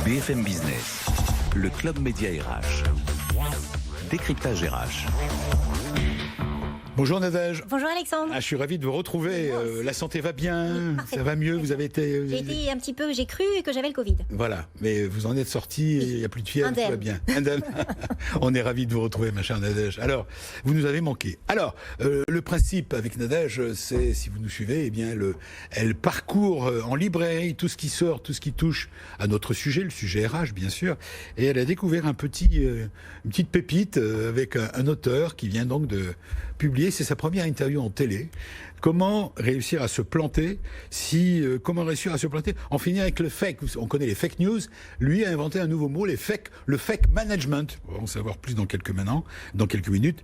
BFM Business, le Club Média RH, décryptage RH. Bonjour Nadège. Bonjour Alexandre. Je suis ravi de vous retrouver. La santé va bien, ça va mieux. Vous avez été. J'ai cru que j'avais le Covid. Voilà, mais vous en êtes sorti. Il n'y a plus de fièvre, tout va bien. Indemne. On est ravi de vous retrouver, ma chère Nadège. Alors, vous nous avez manqué. Alors, le principe avec Nadège, c'est si vous nous suivez, eh bien, elle parcourt en librairie tout ce qui sort, tout ce qui touche à notre sujet, le sujet RH, bien sûr. Et elle a découvert une petite pépite avec un auteur qui vient donc de publier. C'est sa première interview en télé. Comment réussir à se planter comment réussir à se planter en finir avec le fake. On connaît les fake news. Lui a inventé un nouveau mot, le fake management. On va en savoir plus dans quelques minutes.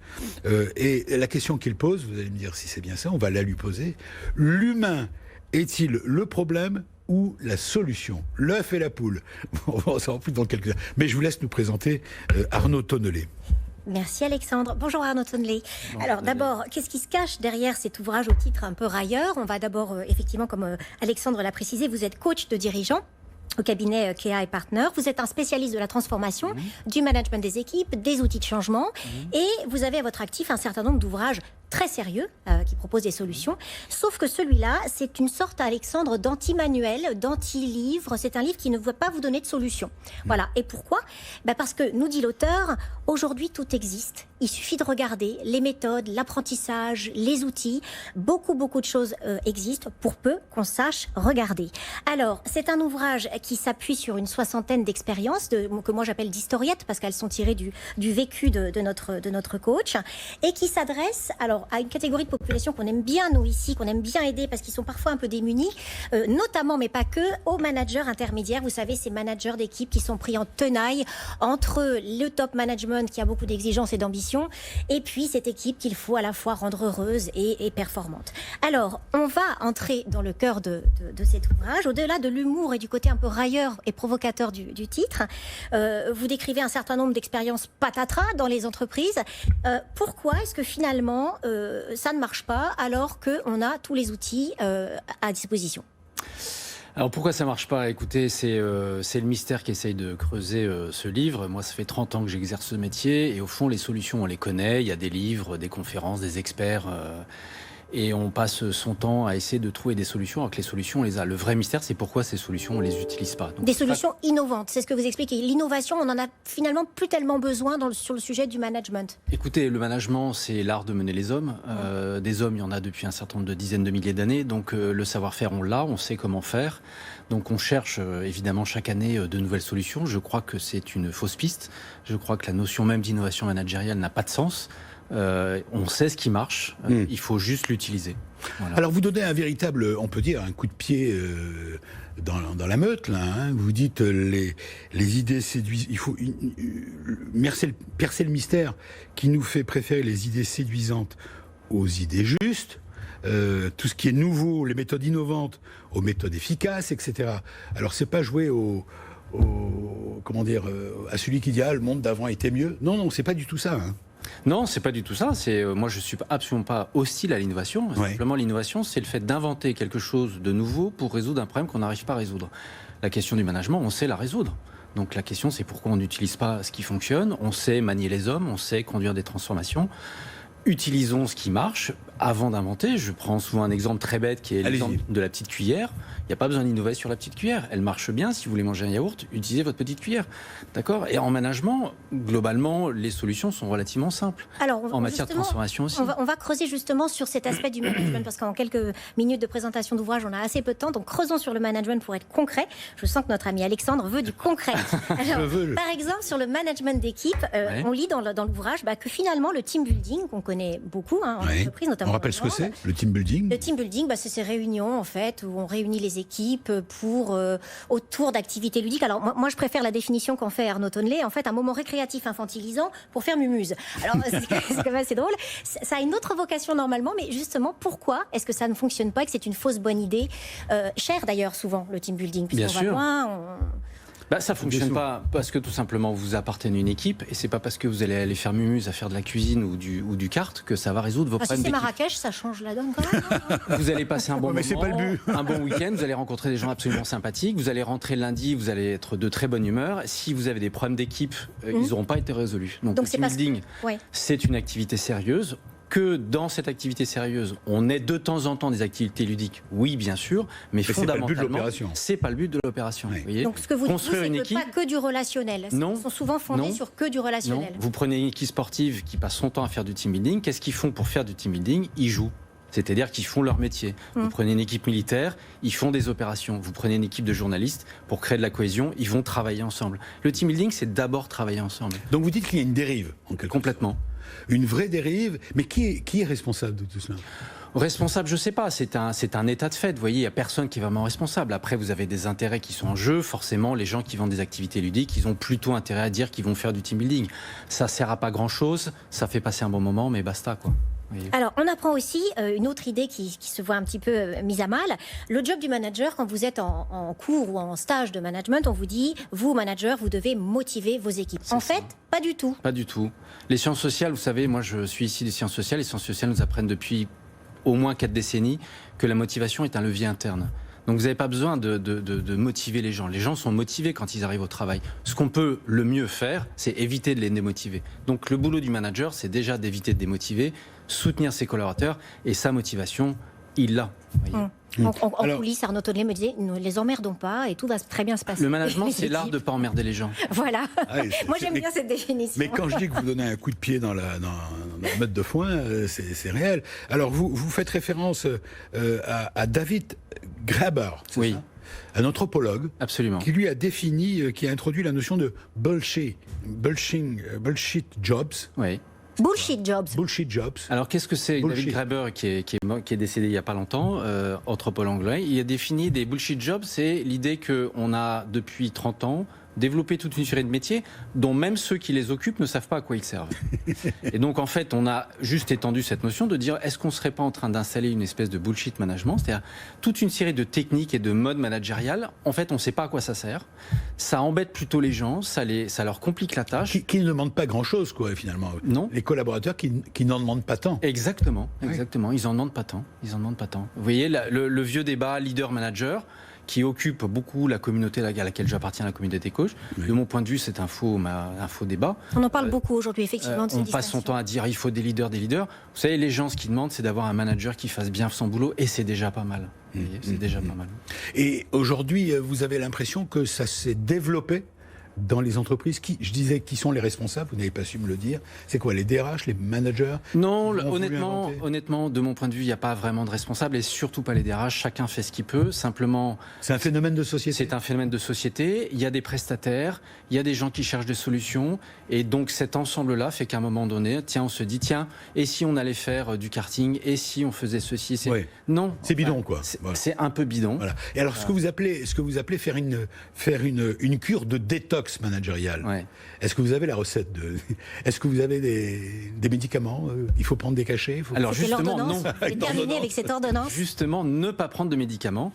Et la question qu'il pose, vous allez me dire si c'est bien ça, on va la lui poser. L'humain est-il le problème ou la solution? L'œuf et la poule. On va en savoir plus dans quelques instants. Mais je vous laisse nous présenter Arnaud Tonnelet. Merci Alexandre. Bonjour Arnaud Tonnelet. Alors d'abord, qu'est-ce qui se cache derrière cet ouvrage au titre un peu railleur? On va d'abord, effectivement, comme Alexandre l'a précisé, vous êtes coach de dirigeants au cabinet Kea et Partners. Vous êtes un spécialiste de la transformation, du management des équipes, des outils de changement, et vous avez à votre actif un certain nombre d'ouvrages très sérieux qui proposent des solutions. Sauf que celui-là, c'est une sorte, Alexandre, d'anti-manuel, d'anti-livre. C'est un livre qui ne va pas vous donner de solution. Voilà. Et pourquoi? Parce que, nous dit l'auteur, aujourd'hui tout existe. Il suffit de regarder les méthodes, l'apprentissage, les outils. Beaucoup de choses existent pour peu qu'on sache regarder. Alors, c'est un ouvrage qui s'appuie sur une 60aine d'expériences que moi j'appelle d'historiettes parce qu'elles sont tirées du vécu de notre coach et qui s'adresse à une catégorie de population qu'on aime bien nous ici, qu'on aime bien aider parce qu'ils sont parfois un peu démunis, notamment mais pas que, aux managers intermédiaires. Vous savez, ces managers d'équipe qui sont pris en tenaille entre le top management qui a beaucoup d'exigences et d'ambition et puis cette équipe qu'il faut à la fois rendre heureuse et performante. Alors, on va entrer dans le cœur de cet ouvrage, au-delà de l'humour et du côté un peu railleur et provocateur du titre. Vous décrivez un certain nombre d'expériences patatras dans les entreprises. Pourquoi est-ce que finalement ça ne marche pas alors qu'on a tous les outils à disposition? Alors pourquoi ça marche pas? Écoutez, c'est le mystère qu'essaye de creuser ce livre. Moi, ça fait 30 ans que j'exerce ce métier et au fond, les solutions, on les connaît. Il y a des livres, des conférences, des experts et on passe son temps à essayer de trouver des solutions alors que les solutions, on les a. Le vrai mystère, c'est pourquoi ces solutions, on les utilise pas. Donc, des solutions innovantes, c'est ce que vous expliquez. L'innovation, on en a finalement plus tellement besoin sur le sujet du management. Écoutez, le management, c'est l'art de mener les hommes. Des hommes, il y en a depuis un certain nombre de dizaines de milliers d'années. Donc le savoir-faire, on l'a, on sait comment faire. Donc on cherche évidemment chaque année de nouvelles solutions. Je crois que c'est une fausse piste. Je crois que la notion même d'innovation managériale n'a pas de sens. On sait ce qui marche, il faut juste l'utiliser. Voilà. Alors vous donnez un véritable, on peut dire, un coup de pied dans la meute, là. Vous dites les idées séduisantes. Il faut percer le mystère qui nous fait préférer les idées séduisantes aux idées justes. Tout ce qui est nouveau, les méthodes innovantes aux méthodes efficaces, etc. Alors c'est pas jouer à celui qui dit le monde d'avant était mieux. Non, c'est pas du tout ça. Non, c'est pas du tout ça. Moi, je suis absolument pas hostile à l'innovation. Ouais. Simplement, l'innovation, c'est le fait d'inventer quelque chose de nouveau pour résoudre un problème qu'on n'arrive pas à résoudre. La question du management, on sait la résoudre. Donc la question, c'est pourquoi on n'utilise pas ce qui fonctionne. On sait manier les hommes, on sait conduire des transformations. Utilisons ce qui marche avant d'inventer. Je prends souvent un exemple très bête qui est l'exemple de la petite cuillère. Il n'y a pas besoin d'innover sur la petite cuillère. Elle marche bien. Si vous voulez manger un yaourt, utilisez votre petite cuillère. D'accord? Et en management, globalement, les solutions sont relativement simples. Alors, en matière de transformation aussi. On va creuser justement sur cet aspect du management parce qu'en quelques minutes de présentation d'ouvrage, on a assez peu de temps. Donc, creusons sur le management pour être concret. Je sens que notre ami Alexandre veut du concret. Alors, par exemple, sur le management d'équipe, on lit dans l'ouvrage que finalement, le team building, qu'on connaît beaucoup en entreprise, notamment. On rappelle ce que c'est, le team building? Le team building, c'est ces réunions en fait où on réunit les équipes autour d'activités ludiques. Alors moi je préfère la définition qu'en fait Arnaud Tonnelet, en fait un moment récréatif infantilisant pour faire mumuse. Alors c'est quand même assez drôle. Ça a une autre vocation normalement, mais justement pourquoi est-ce que ça ne fonctionne pas et que c'est une fausse bonne idée, cher d'ailleurs souvent le team building, puisqu'on va loin. Ça fonctionne pas parce que tout simplement vous appartenez à une équipe et c'est pas parce que vous allez aller faire mumuse à faire de la cuisine ou du kart que ça va résoudre vos problèmes Si c'est d'équipe. Marrakech, ça change la donne quand même. Vous allez passer un bon moment, mais c'est pas le but. un bon week-end, vous allez rencontrer des gens absolument sympathiques, vous allez rentrer lundi, vous allez être de très bonne humeur. Si vous avez des problèmes d'équipe, ils n'auront pas été résolus. Donc le team building, c'est une activité sérieuse. Que dans cette activité sérieuse, on ait de temps en temps des activités ludiques, oui, bien sûr, mais fondamentalement, c'est pas le but de l'opération. Oui. Donc ce que vous dites, c'est pas que du relationnel. Non. Ils sont souvent fondés sur que du relationnel. Non. Vous prenez une équipe sportive qui passe son temps à faire du team building. Qu'est-ce qu'ils font pour faire du team building? Ils jouent. C'est-à-dire qu'ils font leur métier. Vous prenez une équipe militaire, ils font des opérations. Vous prenez une équipe de journalistes, pour créer de la cohésion, ils vont travailler ensemble. Le team building, c'est d'abord travailler ensemble. Donc vous dites qu'il y a une dérive, en quelque sorte. Complètement. Une vraie dérive, mais qui est responsable de tout cela? Responsable, je ne sais pas, c'est un état de fait. Vous voyez, il n'y a personne qui est vraiment responsable. Après, vous avez des intérêts qui sont en jeu. Forcément, les gens qui vendent des activités ludiques, ils ont plutôt intérêt à dire qu'ils vont faire du team building. Ça ne sert à pas grand-chose, ça fait passer un bon moment, mais basta, quoi. Alors, on apprend aussi une autre idée qui se voit un petit peu mise à mal. Le job du manager, quand vous êtes en cours ou en stage de management, on vous dit, vous, manager, vous devez motiver vos équipes. En fait, pas du tout. Pas du tout. Les sciences sociales, vous savez, moi je suis ici des sciences sociales. Les sciences sociales nous apprennent depuis au moins 4 décennies que la motivation est un levier interne. Donc vous n'avez pas besoin de motiver les gens. Les gens sont motivés quand ils arrivent au travail. Ce qu'on peut le mieux faire, c'est éviter de les démotiver. Donc le boulot du manager, c'est déjà d'éviter de démotiver, soutenir ses collaborateurs et sa motivation, il l'a. En coulisses, Arnaud Tonnelet me disait, ne les emmerdons pas et tout va très bien se passer. Le management, c'est l'art de ne pas emmerder les gens. Voilà. Moi, j'aime bien cette définition. Mais quand je dis que vous donnez un coup de pied dans la meute de foin, c'est réel. Alors, vous faites référence à David Graeber, c'est ça ? Un anthropologue. Absolument. Qui lui a défini, qui a introduit la notion de bullshit jobs. Oui. Bullshit jobs. Bullshit jobs. Alors qu'est-ce que c'est? David Graeber, qui est décédé il n'y a pas longtemps, anthropologue anglais, il a défini des bullshit jobs, c'est l'idée qu'on a depuis 30 ans développer toute une série de métiers dont même ceux qui les occupent ne savent pas à quoi ils servent. Et donc en fait, on a juste étendu cette notion de dire est-ce qu'on ne serait pas en train d'installer une espèce de bullshit management, c'est-à-dire toute une série de techniques et de modes managériales, en fait on ne sait pas à quoi ça sert, ça embête plutôt les gens, ça leur complique la tâche. Qui ne demandent pas grand-chose, quoi, finalement. Non. Les collaborateurs qui n'en demandent pas tant. Exactement, exactement. Ils en demandent pas tant. Vous voyez, le vieux débat leader-manager, qui occupe beaucoup la communauté à laquelle j'appartiens, la communauté coach. Oui. De mon point de vue, c'est un faux débat. On en parle beaucoup aujourd'hui, effectivement. On passe son temps à dire il faut des leaders. Vous savez, les gens, ce qu'ils demandent, c'est d'avoir un manager qui fasse bien son boulot, et c'est déjà pas mal. C'est déjà pas mal. Et aujourd'hui, vous avez l'impression que ça s'est développé dans les entreprises? Je disais qui sont les responsables, vous n'avez pas su me le dire. C'est quoi, les DRH, les managers? Non, honnêtement, de mon point de vue, il n'y a pas vraiment de responsables et surtout pas les DRH. Chacun fait ce qu'il peut. Simplement, c'est un phénomène de société. C'est un phénomène de société. Il y a des prestataires, il y a des gens qui cherchent des solutions. Et donc cet ensemble-là fait qu'à un moment donné, on se dit, et si on allait faire du karting? Et si on faisait ceci? Non. C'est bidon, quoi. C'est un peu bidon. Voilà. Et alors, ce que vous appelez faire une cure de détox managérial. Ouais. Est-ce que vous avez la recette Est-ce que vous avez des médicaments? Il faut prendre des cachets? Alors justement, non. C'est terminé avec cette ordonnance. Justement, ne pas prendre de médicaments.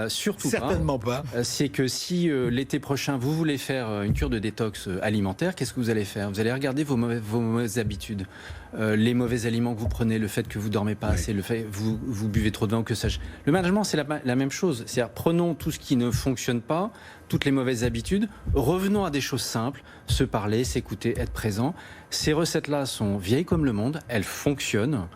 Surtout certainement pas. C'est que si l'été prochain, vous voulez faire une cure de détox alimentaire, qu'est-ce que vous allez faire? Vous allez regarder vos mauvaises habitudes. Les mauvais aliments que vous prenez, le fait que vous dormez pas assez, le fait que vous buvez trop de vin ou que sais-je. Le management, c'est la même chose. C'est-à-dire, prenons tout ce qui ne fonctionne pas, toutes les mauvaises habitudes, revenons à des choses simples, se parler, s'écouter, être présent. Ces recettes-là sont vieilles comme le monde, elles fonctionnent,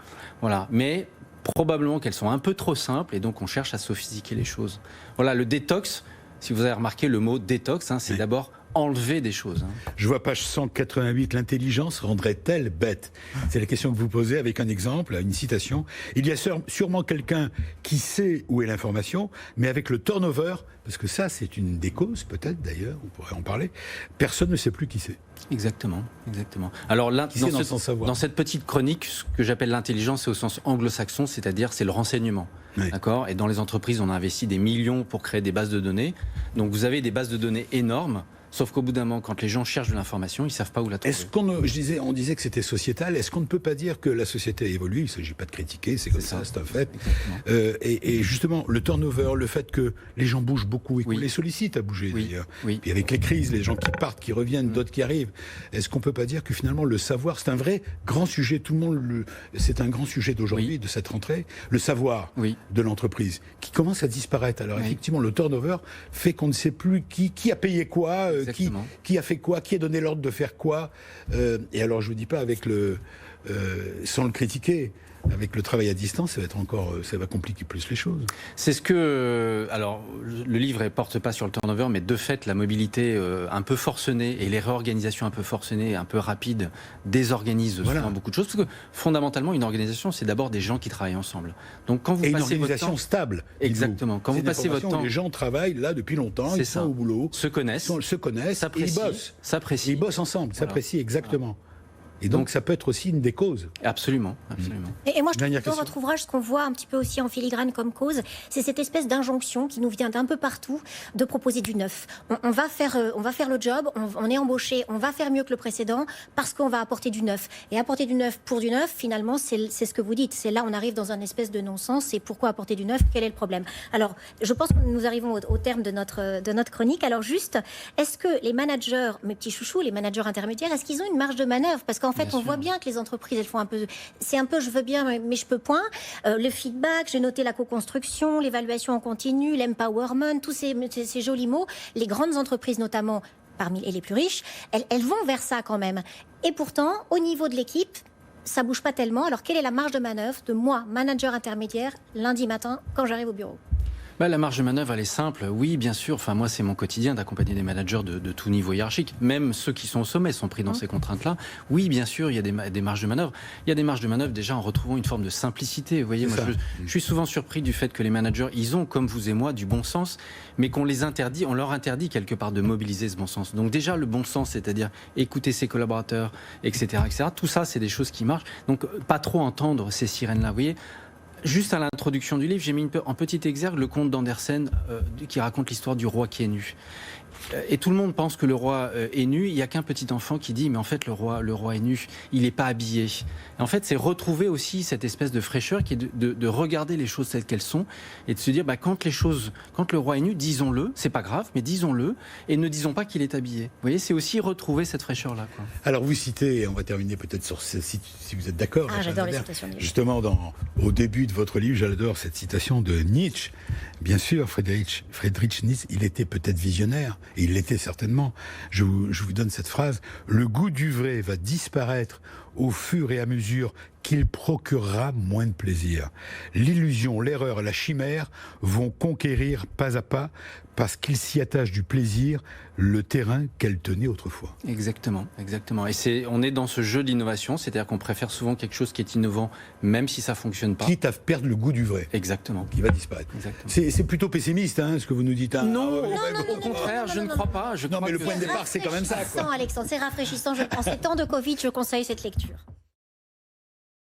voilà. Mais probablement qu'elles sont un peu trop simples et donc on cherche à sophistiquer les choses. Voilà, le détox, si vous avez remarqué le mot détox, c'est d'abord enlever des choses. Je vois page 188, l'intelligence rendrait-elle bête? C'est la question que vous posez avec un exemple, une citation. Il y a sûrement quelqu'un qui sait où est l'information, mais avec le turnover, parce que ça c'est une des causes peut-être d'ailleurs, on pourrait en parler, personne ne sait plus qui c'est. Exactement. Alors là, dans cette petite chronique, ce que j'appelle l'intelligence, c'est au sens anglo-saxon, c'est-à-dire c'est le renseignement. Oui. D'accord. Et dans les entreprises, on a investi des millions pour créer des bases de données. Donc vous avez des bases de données énormes. Sauf qu'au bout d'un moment, quand les gens cherchent de l'information, ils ne savent pas où la trouver. On disait que c'était sociétal. Est-ce qu'on ne peut pas dire que la société a évolué? Il ne s'agit pas de critiquer, c'est comme ça, c'est un fait. Et justement, le turnover, le fait que les gens bougent beaucoup et qu'on les sollicite à bouger d'ailleurs. Puis avec les crises, les gens qui partent, qui reviennent, d'autres qui arrivent. Est-ce qu'on ne peut pas dire que finalement le savoir, c'est un vrai grand sujet, tout le monde, c'est un grand sujet d'aujourd'hui, de cette rentrée, le savoir de l'entreprise, qui commence à disparaître. Alors effectivement, le turnover fait qu'on ne sait plus qui a payé quoi, qui a fait quoi, qui a donné l'ordre de faire quoi. Et alors je vous dis pas avec sans le critiquer, avec le travail à distance, ça va compliquer plus les choses. C'est ce que, alors, le livre ne porte pas sur le turnover, mais de fait, la mobilité un peu forcenée et les réorganisations un peu forcenées, un peu rapides, désorganisent souvent beaucoup de choses. Parce que fondamentalement, une organisation, c'est d'abord des gens qui travaillent ensemble. Donc, quand vous passez une organisation votre temps, stable. Exactement. Quand vous passez votre temps, les gens travaillent là depuis longtemps, ils sont au boulot, se connaissent, et ils bossent. S'apprécient. Ils bossent ensemble, s'apprécient exactement. Et donc ça peut être aussi une des causes. Absolument. Et moi, je trouve que dans votre ouvrage, ce qu'on voit un petit peu aussi en filigrane comme cause, c'est cette espèce d'injonction qui nous vient d'un peu partout de proposer du neuf. On va faire le job, on est embauché, on va faire mieux que le précédent parce qu'on va apporter du neuf. Et apporter du neuf pour du neuf, finalement, c'est ce que vous dites. C'est là on arrive dans un espèce de non-sens. Et pourquoi apporter du neuf? Quel est le problème? Alors, je pense que nous arrivons au terme de notre chronique. Alors juste, est-ce que les managers, mes petits chouchous, les managers intermédiaires, est-ce qu'ils ont une marge de manœuvre? Parce qu'en fait, on voit bien que les entreprises, elles font un peu... C'est un peu, je veux bien, mais je peux point. Le feedback, j'ai noté la co-construction, l'évaluation en continu, l'empowerment, tous ces jolis mots. Les grandes entreprises, notamment, parmi les plus riches, elles vont vers ça quand même. Et pourtant, au niveau de l'équipe, ça bouge pas tellement. Alors, quelle est la marge de manœuvre de moi, manager intermédiaire, lundi matin, quand j'arrive au bureau? La marge de manœuvre, elle est simple. Oui, bien sûr. Enfin, moi, c'est mon quotidien d'accompagner des managers de tout niveau hiérarchique. Même ceux qui sont au sommet sont pris dans ces contraintes-là. Oui, bien sûr, il y a des marges de manœuvre. Il y a des marges de manœuvre déjà en retrouvant une forme de simplicité. Vous voyez, moi, je suis souvent surpris du fait que les managers, ils ont, comme vous et moi, du bon sens, mais qu'on leur interdit quelque part de mobiliser ce bon sens. Donc déjà, le bon sens, c'est-à-dire écouter ses collaborateurs, etc., etc. Tout ça, c'est des choses qui marchent. Donc, pas trop entendre ces sirènes-là. Vous voyez. Juste à l'introduction du livre, j'ai mis en petit exergue le conte d'Andersen qui raconte l'histoire du roi qui est nu. Et tout le monde pense que le roi est nu. Il n'y a qu'un petit enfant qui dit mais en fait le roi est nu, il n'est pas habillé. Et en fait, c'est retrouver aussi cette espèce de fraîcheur qui est de regarder les choses telles qu'elles sont et de se dire quand le roi est nu, disons-le, c'est pas grave, mais disons-le et ne disons pas qu'il est habillé. Vous voyez, c'est aussi retrouver cette fraîcheur-là. Alors vous citez, et on va terminer peut-être sur si vous êtes d'accord. J'adore les citations. Justement, au début de votre livre, j'adore cette citation de Nietzsche. Bien sûr, Friedrich Nietzsche, il était peut-être visionnaire. Et il l'était certainement. Je vous donne cette phrase. Le goût du vrai va disparaître au fur et à mesure qu'il procurera moins de plaisir. L'illusion, l'erreur, la chimère vont conquérir pas à pas, parce qu'ils s'y attachent du plaisir, le terrain qu'elle tenait autrefois. Exactement. Et on est dans ce jeu d'innovation, c'est-à-dire qu'on préfère souvent quelque chose qui est innovant, même si ça fonctionne pas. Quitte à perdre le goût du vrai. Exactement. Qui va disparaître. C'est plutôt pessimiste, ce que vous nous dites. Non, au contraire, je ne crois pas. Mais le point de départ, c'est quand même ça. Alexandre, c'est rafraîchissant. En ces temps de Covid, je conseille cette lecture.